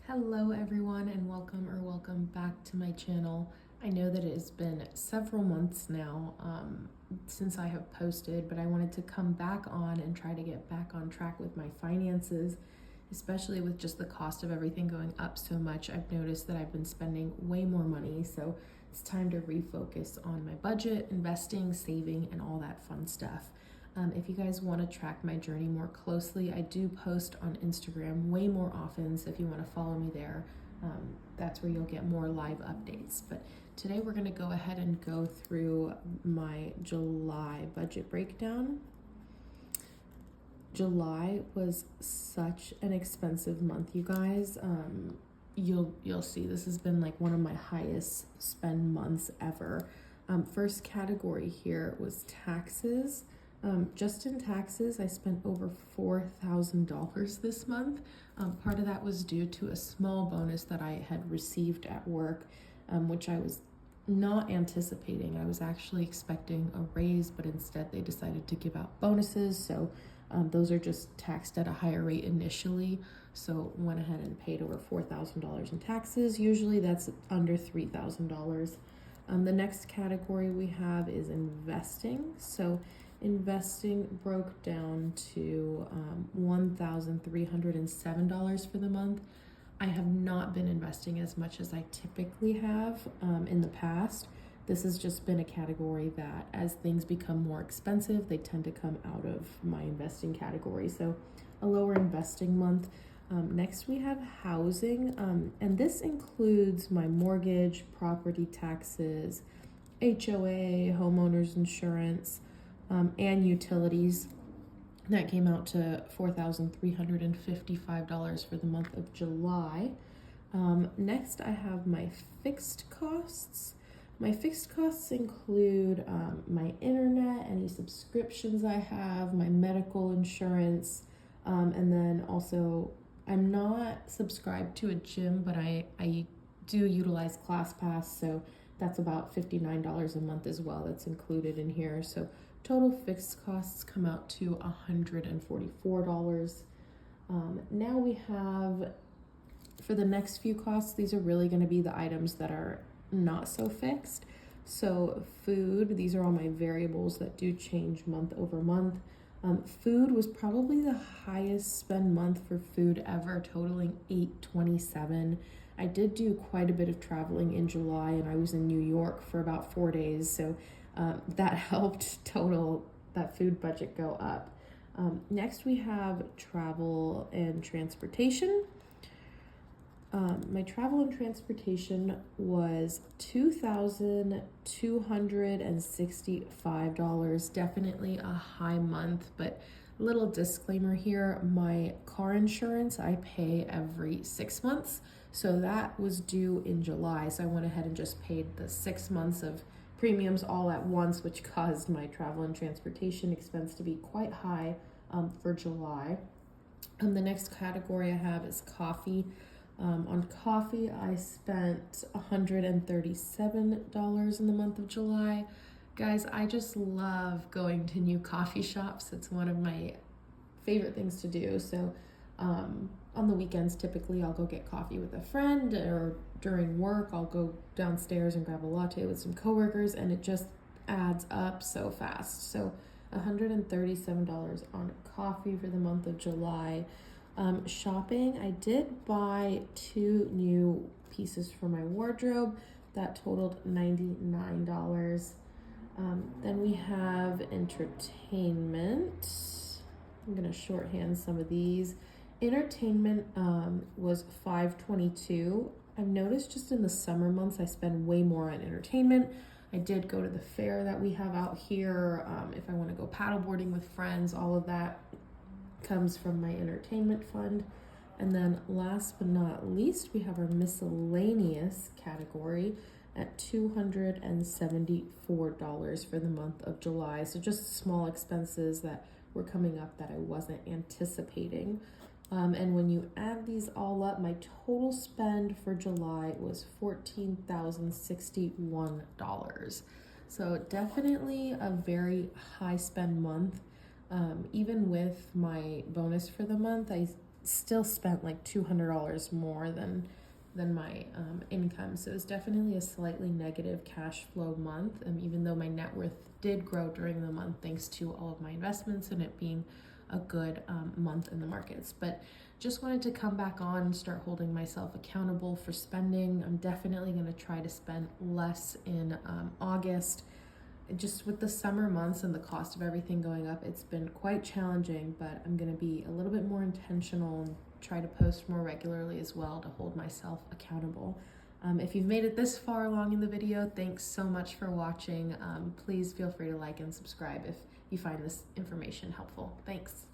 Hello everyone and welcome back to my channel. I know that it has been several months now since I have posted, but I wanted to come back on and try to get back on track with my finances, especially with just the cost of everything going up so much. I've noticed that I've been spending way more money, so it's time to refocus on my budget, investing, saving, and all that fun stuff. If you guys want to track my journey more closely, I do post on Instagram way more often, so if you want to follow me there, that's where you'll get more live updates. But today we're going to go ahead and go through my July budget breakdown. July was such an expensive month, you guys. You'll see this has been like one of my highest spend months ever. First category here was taxes. Just in taxes, I spent over $4,000 this month. Part of that was due to a small bonus that I had received at work, which I was not anticipating. I was actually expecting a raise, but instead they decided to give out bonuses. So those are just taxed at a higher rate initially. So went ahead and paid over $4,000 in taxes. Usually that's under $3,000. The next category we have is investing. So investing broke down to $1,307 for the month. I have not been investing as much as I typically have in the past. This has just been a category that as things become more expensive, they tend to come out of my investing category. So a lower investing month. Next we have housing, and this includes my mortgage, property taxes, HOA, homeowners insurance, and utilities. That came out to $4,355 for the month of July. Next, I have my fixed costs. My fixed costs include my internet, any subscriptions I have, my medical insurance, and then also I'm not subscribed to a gym, but I do utilize ClassPass, so that's about $59 a month as well. That's included in here. So total fixed costs come out to $144. Now we have, for the next few costs, these are really going to be the items that are not so fixed. So food, these are all my variables that do change month over month. Food was probably the highest spend month for food ever, totaling $827. I did do quite a bit of traveling in July, and I was in New York for about 4 days, so that helped total that food budget go up. Next we have travel and transportation. My travel and transportation was $2,265. Definitely a high month, but little disclaimer here, my car insurance I pay every 6 months. So that was due in July. So I went ahead and just paid the 6 months of premiums all at once, which caused my travel and transportation expense to be quite high for July. The next category I have is coffee. On coffee, I spent $137 in the month of July. Guys, I just love going to new coffee shops. It's one of my favorite things to do. So on the weekends, typically I'll go get coffee with a friend, or during work, I'll go downstairs and grab a latte with some coworkers, and it just adds up so fast. So $137 on coffee for the month of July. Shopping, I did buy 2 new pieces for my wardrobe that totaled $99. Then we have entertainment. I'm gonna shorthand some of these. Entertainment was $522. I've noticed just in the summer months I spend way more on entertainment. I did go to the fair that we have out here. If I want to go paddleboarding with friends, all of that comes from my entertainment fund. And then last but not least, we have our miscellaneous category at $274 for the month of July. So just small expenses that were coming up that I wasn't anticipating. And when you add these all up, my total spend for July was $14,061. So definitely a very high spend month. Even with my bonus for the month, I still spent like $200 more than my income. So it's definitely a slightly negative cash flow month, even though my net worth did grow during the month thanks to all of my investments and it being a good month in the markets. But just wanted to come back on and start holding myself accountable for spending. I'm definitely going to try to spend less in August. Just with the summer months and the cost of everything going up, it's been quite challenging, but I'm going to be a little bit more intentional and try to post more regularly as well to hold myself accountable. If you've made it this far along in the video, thanks so much for watching. Please feel free to like and subscribe if you find this information helpful. Thanks.